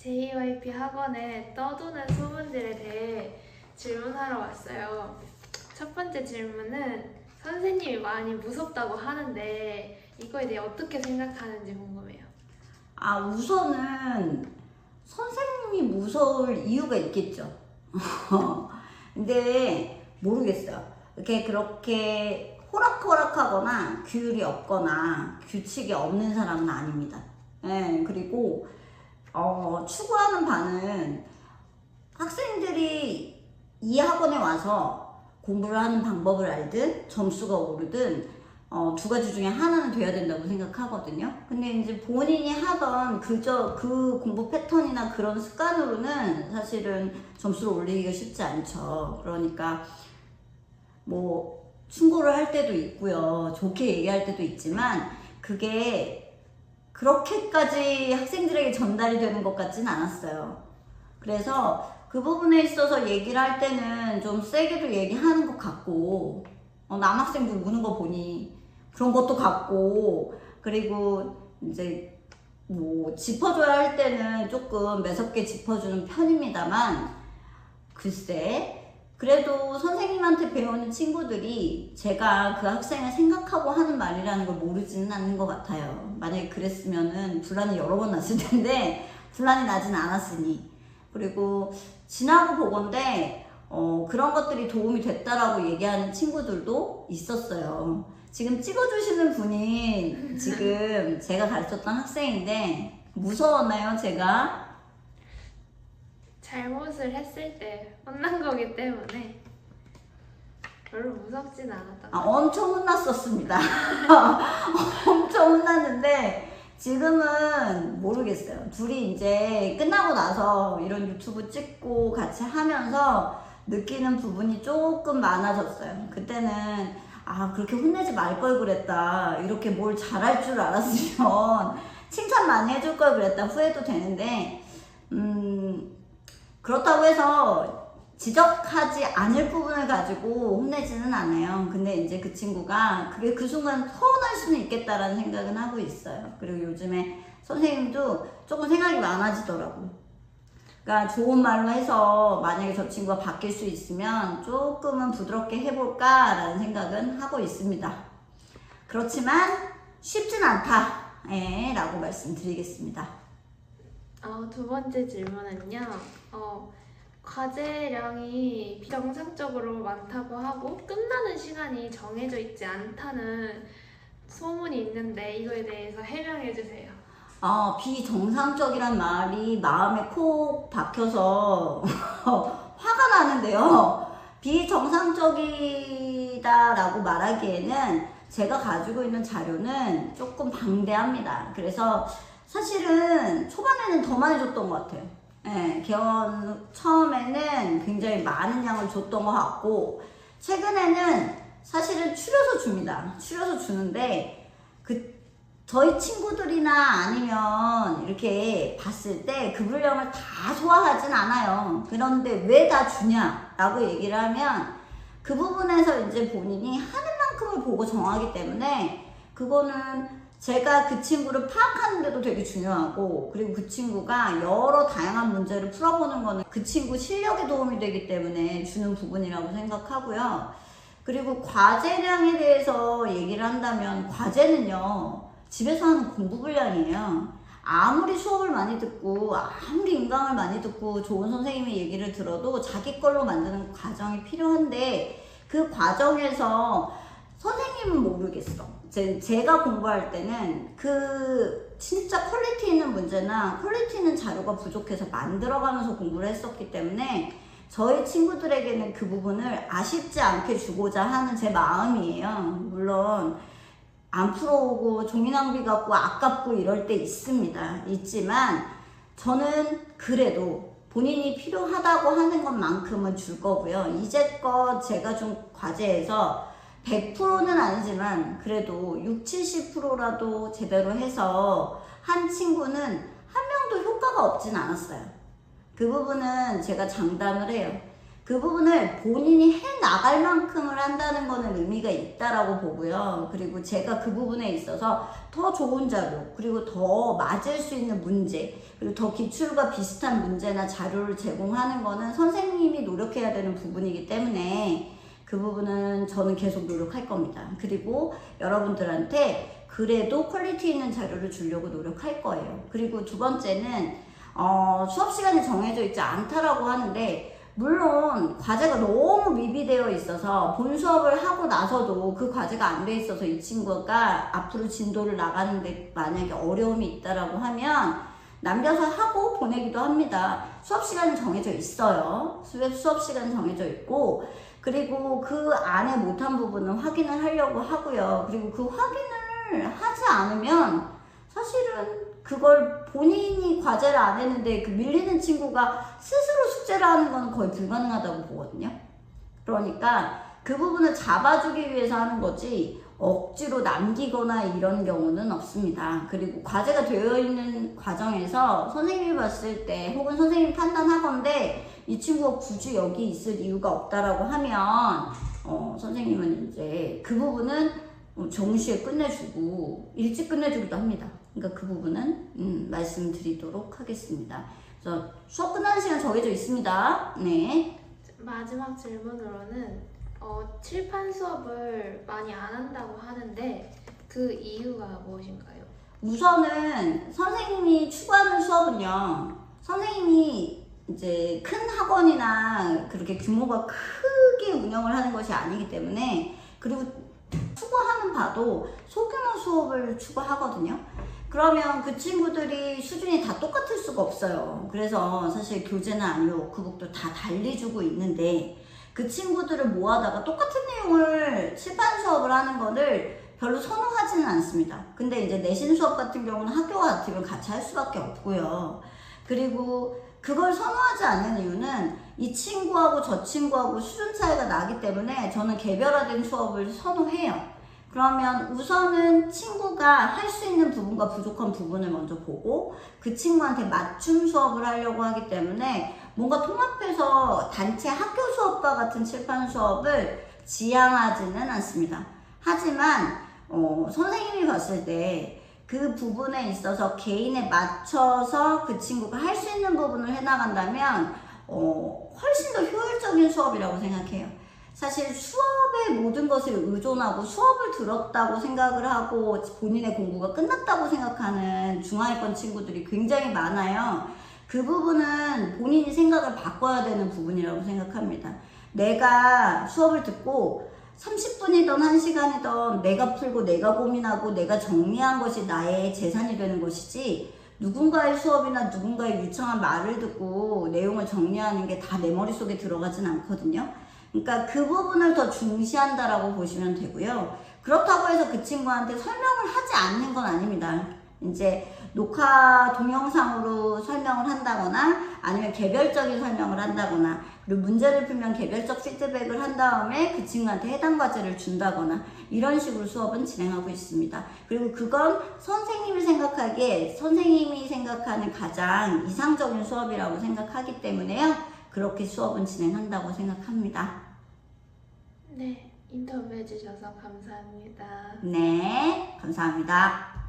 JYP 학원에 떠도는 소문들에 대해 질문하러 왔어요. 첫 번째 질문은 선생님이 많이 무섭다고 하는데 이거에 대해 어떻게 생각하는지 궁금해요. 우선은 선생님이 무서울 이유가 있겠죠. 근데 모르겠어요. 그렇게 호락호락하거나 규율이 없거나 규칙이 없는 사람은 아닙니다. 그리고 추구하는 바는 학생들이 이 학원에 와서 공부를 하는 방법을 알든 점수가 오르든 두 가지 중에 하나는 돼야 된다고 생각하거든요. 근데 이제 본인이 하던 그 공부 패턴이나 그런 습관으로는 사실은 점수를 올리기가 쉽지 않죠. 그러니까 뭐 충고를 할 때도 있고요. 좋게 얘기할 때도 있지만 그게 그렇게까지 학생들에게 전달이 되는 것 같진 않았어요. 그래서 그 부분에 있어서 얘기를 할 때는 좀 세게도 얘기하는 것 같고 남학생들 우는 거 보니 그런 것도 같고, 그리고 이제 뭐 짚어줘야 할 때는 조금 매섭게 짚어주는 편입니다만, 글쎄 그래도 선생님한테 배우는 친구들이 제가 그 학생을 생각하고 하는 말이라는 걸 모르지는 않는 것 같아요. 만약에 그랬으면은 분란이 여러 번 났을 텐데 분란이 나진 않았으니. 그리고 지나고 보건대 그런 것들이 도움이 됐다라고 얘기하는 친구들도 있었어요. 지금 찍어주시는 분이 지금 제가 가르쳤던 학생인데 무서웠나요, 제가? 잘못을 했을 때 혼난 거기 때문에 별로 무섭진 않았던 것 같아요. 엄청 혼났었습니다. 엄청 혼났는데 지금은 모르겠어요. 둘이 이제 끝나고 나서 이런 유튜브 찍고 같이 하면서 느끼는 부분이 조금 많아졌어요. 그때는 그렇게 혼내지 말 걸 그랬다, 이렇게 뭘 잘할 줄 알았으면 칭찬 많이 해줄 걸 그랬다 후회도 되는데 그렇다고 해서 지적하지 않을 부분을 가지고 혼내지는 않아요. 근데 이제 그 친구가 그게 그 순간 서운할 수는 있겠다라는 생각은 하고 있어요. 그리고 요즘에 선생님도 조금 생각이 많아지더라고요. 그러니까 좋은 말로 해서 만약에 저 친구가 바뀔 수 있으면 조금은 부드럽게 해볼까 라는 생각은 하고 있습니다. 그렇지만 쉽진 않다 라고 말씀드리겠습니다. 두 번째 질문은요. 과제량이 비정상적으로 많다고 하고 끝나는 시간이 정해져 있지 않다는 소문이 있는데 이거에 대해서 해명해 주세요. 비정상적이란 말이 마음에 콕 박혀서 화가 나는데요. 비정상적이다라고 말하기에는 제가 가지고 있는 자료는 조금 방대합니다. 그래서 사실은 초반에는 더 많이 줬던 것 같아요. 개원 처음에는 굉장히 많은 양을 줬던 것 같고, 최근에는 사실은 추려서 줍니다. 추려서 주는데 저희 친구들이나 아니면 이렇게 봤을 때 그 분량을 다 소화하진 않아요. 그런데 왜 다 주냐라고 얘기를 하면 그 부분에서 이제 본인이 하는 만큼을 보고 정하기 때문에 그거는 제가 그 친구를 파악하는데도 되게 중요하고, 그리고 그 친구가 여러 다양한 문제를 풀어보는 거는 그 친구 실력에 도움이 되기 때문에 주는 부분이라고 생각하고요. 그리고 과제량에 대해서 얘기를 한다면 과제는요, 집에서 하는 공부 분량이에요. 아무리 수업을 많이 듣고 아무리 인강을 많이 듣고 좋은 선생님의 얘기를 들어도 자기 걸로 만드는 과정이 필요한데, 그 과정에서 선생님은 모르겠어. 제가 공부할 때는 그 진짜 퀄리티 있는 문제나 퀄리티 있는 자료가 부족해서 만들어가면서 공부를 했었기 때문에 저희 친구들에게는 그 부분을 아쉽지 않게 주고자 하는 제 마음이에요. 물론 안 풀어오고 종이 낭비 같고 아깝고 이럴 때 있지만 저는 그래도 본인이 필요하다고 하는 것만큼은 줄 거고요. 이제껏 제가 준 과제에서 100%는 아니지만 그래도 60, 70%라도 제대로 해서 한 친구는 한 명도 효과가 없진 않았어요. 그 부분은 제가 장담을 해요. 그 부분을 본인이 해 나갈 만큼을 한다는 거는 의미가 있다라고 보고요. 그리고 제가 그 부분에 있어서 더 좋은 자료, 그리고 더 맞을 수 있는 문제, 그리고 더 기출과 비슷한 문제나 자료를 제공하는 거는 선생님이 노력해야 되는 부분이기 때문에 그 부분은 저는 계속 노력할 겁니다. 그리고 여러분들한테 그래도 퀄리티 있는 자료를 주려고 노력할 거예요. 그리고 두 번째는 수업 시간이 정해져 있지 않다라고 하는데, 물론 과제가 너무 미비되어 있어서 본 수업을 하고 나서도 그 과제가 안 돼 있어서 이 친구가 앞으로 진도를 나가는데 만약에 어려움이 있다라고 하면 남겨서 하고 보내기도 합니다. 수업 시간은 정해져 있어요. 수업 시간 정해져 있고, 그리고 그 안에 못한 부분은 확인을 하려고 하고요. 그리고 그 확인을 하지 않으면 사실은 그걸 본인이 과제를 안 했는데 그 밀리는 친구가 스스로 숙제를 하는 건 거의 불가능하다고 보거든요. 그러니까 그 부분을 잡아주기 위해서 하는 거지 억지로 남기거나 이런 경우는 없습니다. 그리고 과제가 되어 있는 과정에서 선생님이 봤을 때 혹은 선생님이 판단하건대 이 친구가 굳이 여기 있을 이유가 없다라고 하면 선생님은 이제 그 부분은 정시에 끝내주고 일찍 끝내주기도 합니다. 그러니까 그 부분은 말씀드리도록 하겠습니다. 그래서 수업 끝나는 시간 정해져 있습니다. 네. 마지막 질문으로는 칠판 수업을 많이 안 한다고 하는데 그 이유가 무엇인가요? 우선은 선생님이 추구하는 수업은요, 선생님이 이제 큰 학원이나 그렇게 규모가 크게 운영을 하는 것이 아니기 때문에, 그리고 추구하는 바도 소규모 수업을 추구하거든요. 그러면 그 친구들이 수준이 다 똑같을 수가 없어요. 그래서 사실 교재나 아니면 워크북도 다 달리 주고 있는데, 그 친구들을 모아다가 똑같은 내용을 칠판 수업을 하는 거를 별로 선호하지는 않습니다. 근데 이제 내신 수업 같은 경우는 학교와 같으면 같이 할 수밖에 없고요. 그리고 그걸 선호하지 않는 이유는 이 친구하고 저 친구하고 수준 차이가 나기 때문에 저는 개별화된 수업을 선호해요. 그러면 우선은 친구가 할 수 있는 부분과 부족한 부분을 먼저 보고 그 친구한테 맞춤 수업을 하려고 하기 때문에 뭔가 통합해서 단체 학교 수업과 같은 칠판 수업을 지향하지는 않습니다. 하지만 선생님이 봤을 때 그 부분에 있어서 개인에 맞춰서 그 친구가 할 수 있는 부분을 해나간다면 훨씬 더 효율적인 수업이라고 생각해요. 사실 수업의 모든 것을 의존하고 수업을 들었다고 생각을 하고 본인의 공부가 끝났다고 생각하는 중하위권 친구들이 굉장히 많아요. 그 부분은 본인이 생각을 바꿔야 되는 부분이라고 생각합니다. 내가 수업을 듣고 30분이든 1시간이든 내가 풀고 내가 고민하고 내가 정리한 것이 나의 재산이 되는 것이지, 누군가의 수업이나 누군가의 유창한 말을 듣고 내용을 정리하는 게 다 내 머릿속에 들어가진 않거든요. 그러니까 그 부분을 더 중시한다라고 보시면 되고요. 그렇다고 해서 그 친구한테 설명을 하지 않는 건 아닙니다. 이제 녹화 동영상으로 설명을 한다거나 아니면 개별적인 설명을 한다거나, 그리고 문제를 풀면 개별적 피드백을 한 다음에 그 친구한테 해당 과제를 준다거나 이런 식으로 수업은 진행하고 있습니다. 그리고 그건 선생님이 생각하기에 선생님이 생각하는 가장 이상적인 수업이라고 생각하기 때문에요. 그렇게 수업은 진행한다고 생각합니다. 네, 인터뷰해 주셔서 감사합니다. 네, 감사합니다.